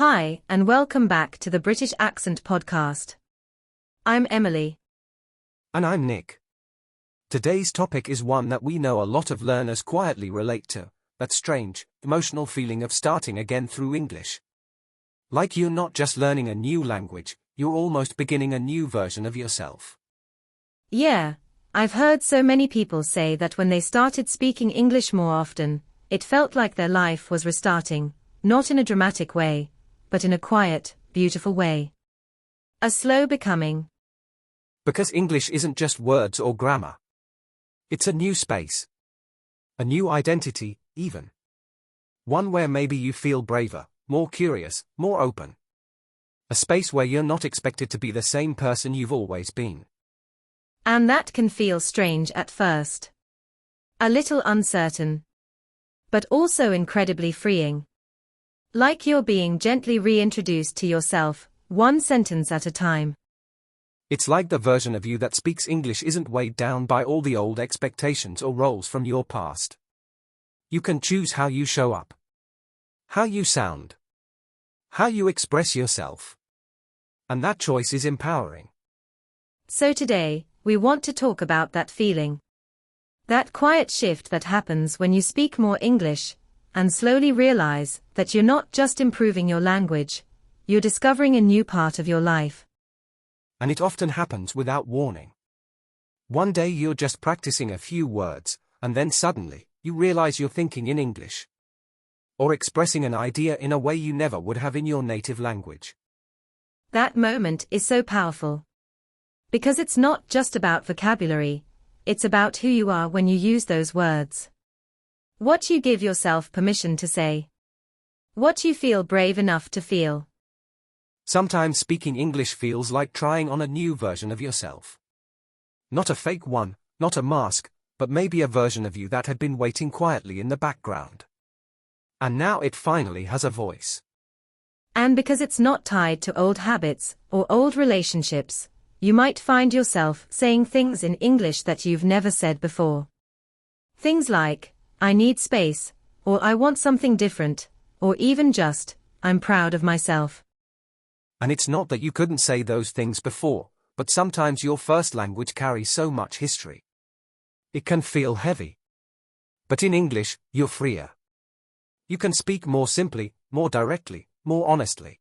Hi, and welcome back to the British Accent Podcast. I'm Emily. And I'm Nick. Today's topic is one that we know a lot of learners quietly relate to, that strange, emotional feeling of starting again through English. Like you're not just learning a new language, you're almost beginning a new version of yourself. Yeah, I've heard so many people say that when they started speaking English more often, it felt like their life was restarting, not in a dramatic way, but in a quiet, beautiful way. A slow becoming. Because English isn't just words or grammar. It's a new space. A new identity, even. One where maybe you feel braver, more curious, more open. A space where you're not expected to be the same person you've always been. And that can feel strange at first. A little uncertain. But also incredibly freeing. Like you're being gently reintroduced to yourself, one sentence at a time. It's like the version of you that speaks English isn't weighed down by all the old expectations or roles from your past. You can choose how you show up. How you sound. How you express yourself. And that choice is empowering. So today, we want to talk about that feeling. That quiet shift that happens when you speak more English, and slowly realize that you're not just improving your language, you're discovering a new part of your life. And it often happens without warning. One day you're just practicing a few words, and then suddenly, you realize you're thinking in English. Or expressing an idea in a way you never would have in your native language. That moment is so powerful. Because it's not just about vocabulary, it's about who you are when you use those words. What you give yourself permission to say. What you feel brave enough to feel. Sometimes speaking English feels like trying on a new version of yourself. Not a fake one, not a mask, but maybe a version of you that had been waiting quietly in the background. And now it finally has a voice. And because it's not tied to old habits or old relationships, you might find yourself saying things in English that you've never said before. Things like, I need space, or I want something different, or even just, I'm proud of myself. And it's not that you couldn't say those things before, but sometimes your first language carries so much history. It can feel heavy. But in English, you're freer. You can speak more simply, more directly, more honestly.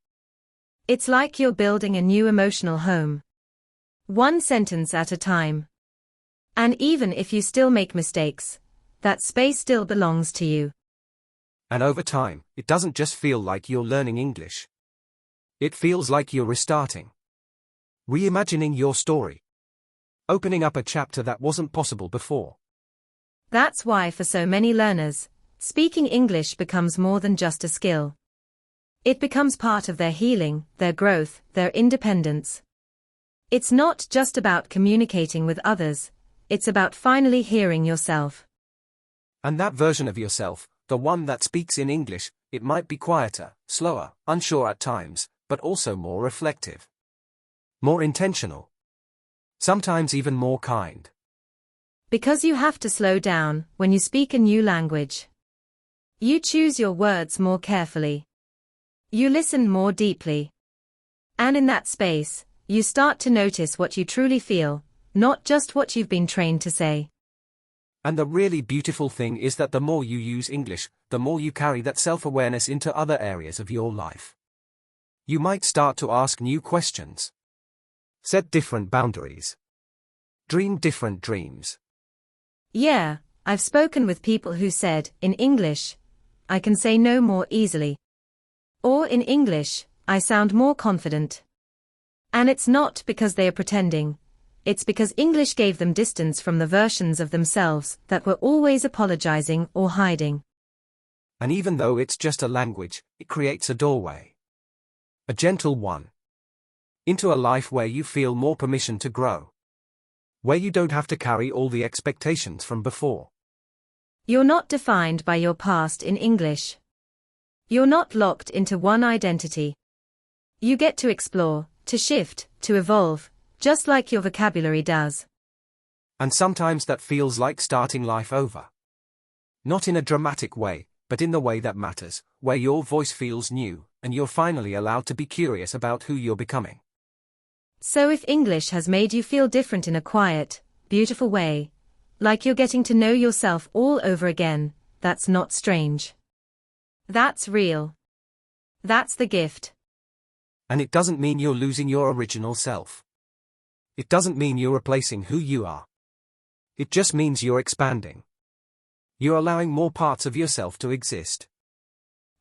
It's like you're building a new emotional home. One sentence at a time. And even if you still make mistakes, that space still belongs to you. And over time, it doesn't just feel like you're learning English. It feels like you're restarting. Reimagining your story. Opening up a chapter that wasn't possible before. That's why for so many learners, speaking English becomes more than just a skill. It becomes part of their healing, their growth, their independence. It's not just about communicating with others, it's about finally hearing yourself. And that version of yourself, the one that speaks in English, it might be quieter, slower, unsure at times, but also more reflective. More intentional. Sometimes even more kind. Because you have to slow down when you speak a new language. You choose your words more carefully. You listen more deeply. And in that space, you start to notice what you truly feel, not just what you've been trained to say. And the really beautiful thing is that the more you use English, the more you carry that self-awareness into other areas of your life. You might start to ask new questions. Set different boundaries. Dream different dreams. Yeah, I've spoken with people who said, in English, I can say no more easily. Or in English, I sound more confident. And it's not because they are pretending. It's because English gave them distance from the versions of themselves that were always apologizing or hiding. And even though it's just a language, it creates a doorway. A gentle one. Into a life where you feel more permission to grow. Where you don't have to carry all the expectations from before. You're not defined by your past in English. You're not locked into one identity. You get to explore, to shift, to evolve, just like your vocabulary does. And sometimes that feels like starting life over. Not in a dramatic way, but in the way that matters, where your voice feels new, and you're finally allowed to be curious about who you're becoming. So if English has made you feel different in a quiet, beautiful way, like you're getting to know yourself all over again, that's not strange. That's real. That's the gift. And it doesn't mean you're losing your original self. It doesn't mean you're replacing who you are. It just means you're expanding. You're allowing more parts of yourself to exist.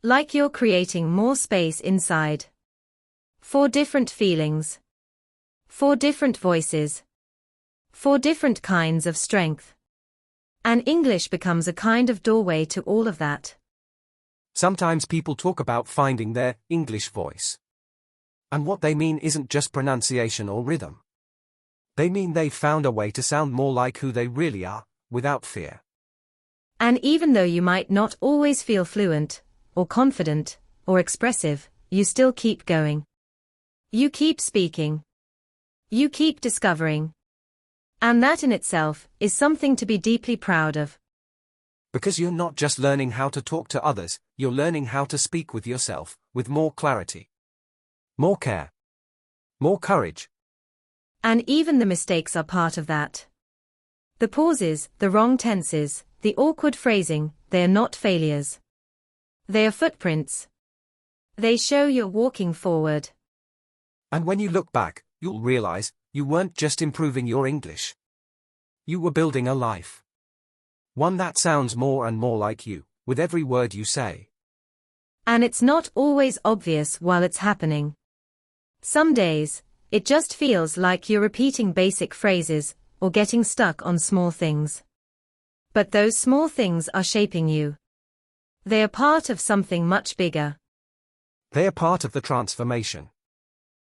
Like you're creating more space inside. For different feelings. For different voices. For different kinds of strength. And English becomes a kind of doorway to all of that. Sometimes people talk about finding their English voice. And what they mean isn't just pronunciation or rhythm. They mean they've found a way to sound more like who they really are, without fear. And even though you might not always feel fluent, or confident, or expressive, you still keep going. You keep speaking. You keep discovering. And that in itself is something to be deeply proud of. Because you're not just learning how to talk to others, you're learning how to speak with yourself, with more clarity. More care. More courage. And even the mistakes are part of that. The pauses, the wrong tenses, the awkward phrasing, they are not failures. They are footprints. They show you're walking forward. And when you look back, you'll realize you weren't just improving your English. You were building a life. One that sounds more and more like you, with every word you say. And it's not always obvious while it's happening. Some days, it just feels like you're repeating basic phrases, or getting stuck on small things. But those small things are shaping you. They are part of something much bigger. They are part of the transformation.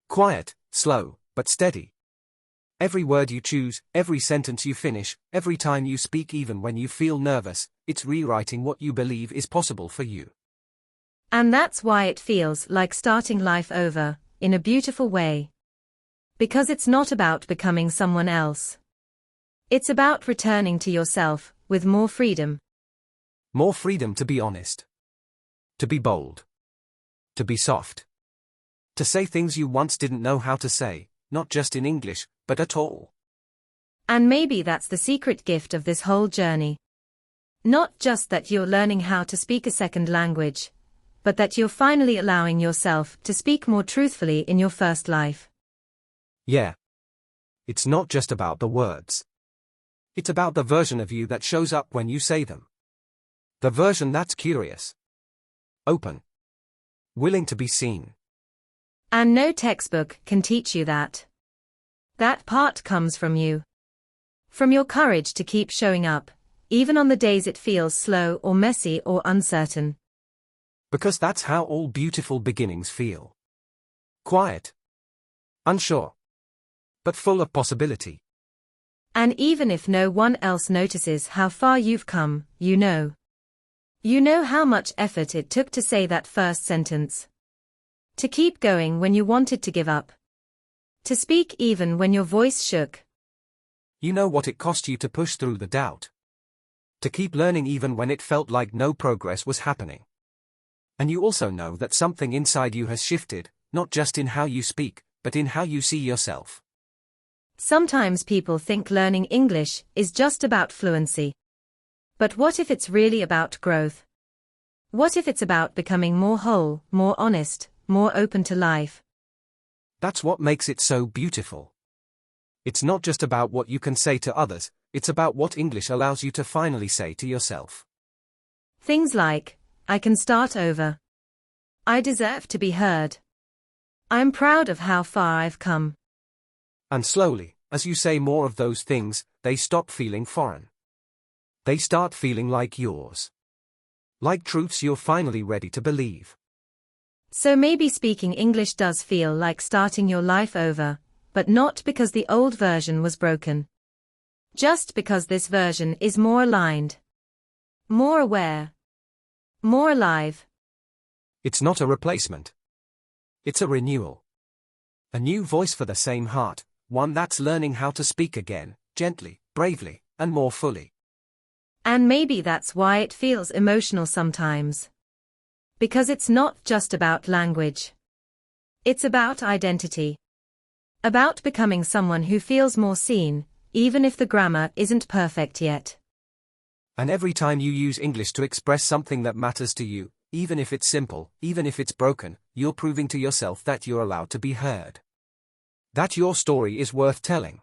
Quiet, slow, but steady. Every word you choose, every sentence you finish, every time you speak, even when you feel nervous, it's rewriting what you believe is possible for you. And that's why it feels like starting life over, in a beautiful way. Because it's not about becoming someone else. It's about returning to yourself, with more freedom. More freedom to be honest. To be bold. To be soft. To say things you once didn't know how to say, not just in English, but at all. And maybe that's the secret gift of this whole journey. Not just that you're learning how to speak a second language, but that you're finally allowing yourself to speak more truthfully in your first life. Yeah. It's not just about the words. It's about the version of you that shows up when you say them. The version that's curious. Open. Willing to be seen. And no textbook can teach you that. That part comes from you. From your courage to keep showing up, even on the days it feels slow or messy or uncertain. Because that's how all beautiful beginnings feel. Quiet. Unsure. But full of possibility. And even if no one else notices how far you've come, you know. You know how much effort it took to say that first sentence. To keep going when you wanted to give up. To speak even when your voice shook. You know what it cost you to push through the doubt. To keep learning even when it felt like no progress was happening. And you also know that something inside you has shifted, not just in how you speak, but in how you see yourself. Sometimes people think learning English is just about fluency. But what if it's really about growth? What if it's about becoming more whole, more honest, more open to life? That's what makes it so beautiful. It's not just about what you can say to others, it's about what English allows you to finally say to yourself. Things like, I can start over. I deserve to be heard. I'm proud of how far I've come. And slowly, as you say more of those things, they stop feeling foreign. They start feeling like yours. Like truths you're finally ready to believe. So maybe speaking English does feel like starting your life over, but not because the old version was broken. Just because this version is more aligned. More aware. More alive. It's not a replacement. It's a renewal. A new voice for the same heart, one that's learning how to speak again, gently, bravely, and more fully. And maybe that's why it feels emotional sometimes. Because it's not just about language. It's about identity. About becoming someone who feels more seen, even if the grammar isn't perfect yet. And every time you use English to express something that matters to you, even if it's simple, even if it's broken, you're proving to yourself that you're allowed to be heard. That your story is worth telling.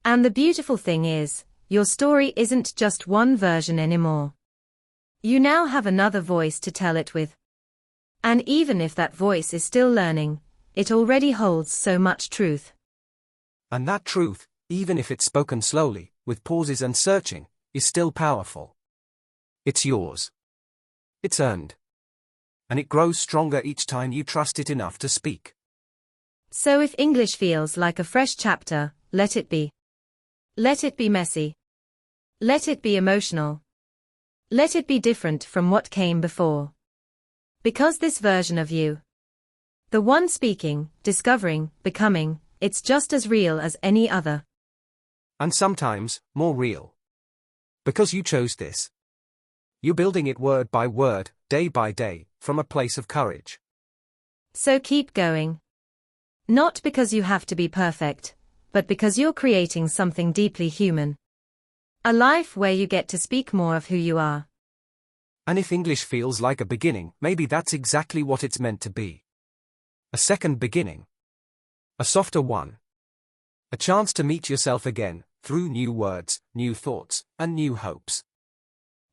And the beautiful thing is, your story isn't just one version anymore. You now have another voice to tell it with. And even if that voice is still learning, it already holds so much truth. And that truth, even if it's spoken slowly, with pauses and searching, is still powerful. It's yours. It's earned. And it grows stronger each time you trust it enough to speak. So if English feels like a fresh chapter, let it be. Let it be messy. Let it be emotional. Let it be different from what came before. Because this version of you, the one speaking, discovering, becoming, it's just as real as any other. And sometimes, more real. Because you chose this. You're building it word by word, day by day, from a place of courage. So keep going. Not because you have to be perfect, but because you're creating something deeply human. A life where you get to speak more of who you are. And if English feels like a beginning, maybe that's exactly what it's meant to be. A second beginning. A softer one. A chance to meet yourself again, through new words, new thoughts, and new hopes.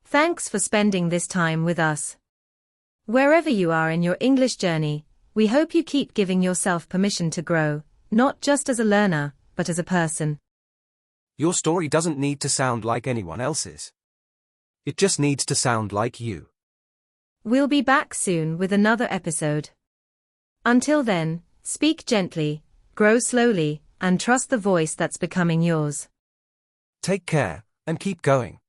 Thanks for spending this time with us. Wherever you are in your English journey, we hope you keep giving yourself permission to grow, not just as a learner, but as a person. Your story doesn't need to sound like anyone else's. It just needs to sound like you. We'll be back soon with another episode. Until then, speak gently, grow slowly, and trust the voice that's becoming yours. Take care, and keep going.